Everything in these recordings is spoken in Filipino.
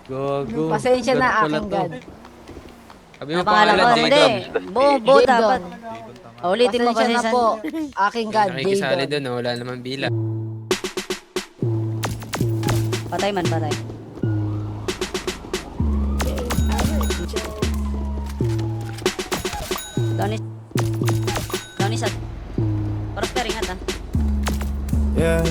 Gago. Pasensya na, God pala aking to. God. Sabi mo Pangalan ko, pangalan, hindi. Jacob. Bo dapat. Jadon. Ulitin mo Pasensya na pasensya. po, aking May God, nakikisali Jadon. doon, wala naman bila. Patay man, patay. Downis. Downis at. Prosper, ingat ah. Yeah.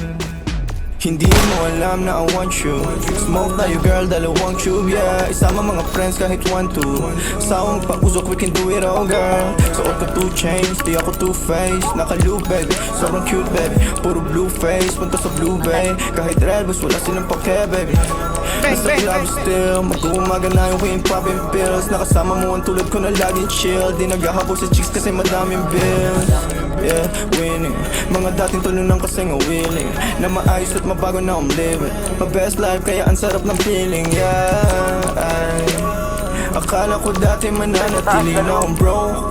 Hindi mo alam na I want you. Smoke tayo girl, dalawang tube, yeah. Isama mga friends kahit 1-2. Sawang pag-usok, we can do it all, girl. Suot ko 2 chains, di ako 2-faced. Naka-loop, baby, sobrang cute, baby. Puro blue face, punta sa blue bay. Kahit red bus, wala silang pake, baby. Nasa club still, mag-uumaga na yung weed, popping pills. Nakasama mo ang tulad ko na laging chill. Di naghahabol sa chicks kasi madaming bills. Yeah, winning. Mga dating tulunang kasi nga willing na maayos at mabago na living. My best life kaya ang sarap ng feeling, yeah. Ay, akala ko dati mananatili na akong broke.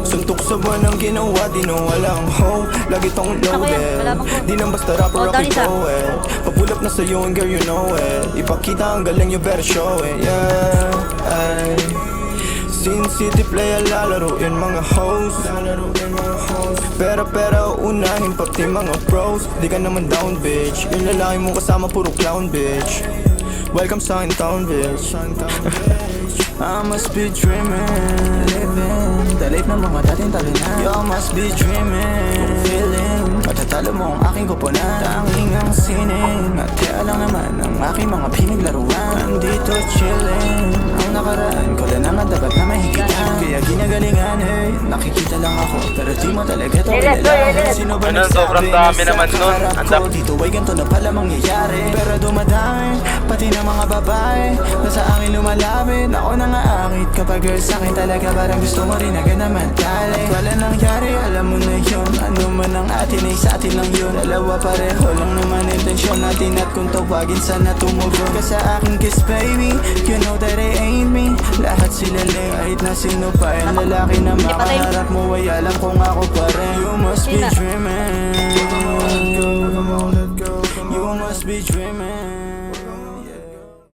Suntok sa buwan ang ginawa, di na walang hope. Lagi tong loaded, di nang basta rapper ako poet. Papulap na sa'yo and girl you know it. Ipakita ang galing you better show it, yeah. Ay, Sin City play lalaroin mga hoes. Pera unahin pati mga pros. Di ka naman down bitch. Yung lalaki mo kasama puro clown bitch. Welcome sa town bitch. I must be dreaming, living the life ng mga dating talunan. You must be dreaming, feeling matatalo mo ang aking kupunan. Tanging ang sining at kaya lang naman ang aking mga pinaglaruan. Nandito chilling, ang nakaraan ko lang naman dapat na mahigitan. Kaya ginagalingan eh, nakikita lang ako pero di mo talaga to kilala. Sino ba nagsabi sobrang dami naman nun. ko dito ay ganito na pala mangyayari. Pero dumadami, pati na mga babae na sa akin lumalapit. Ako na nga akit kapag girl sa'kin talaga parang gusto mo rin agad na matali. Wala nangyari, alam mo na yun. Ano man ang atin ay sa atin lang yun. Dalawa pareho lang naman intensyon natin at kung tawagin sana tumugon ka sa akin kiss baby. You know that it ain't me. Lahat sila lang kahit na sino pa. Ang lalaki na makaharap mo ay alam kong ako pa rin. You must be dreaming.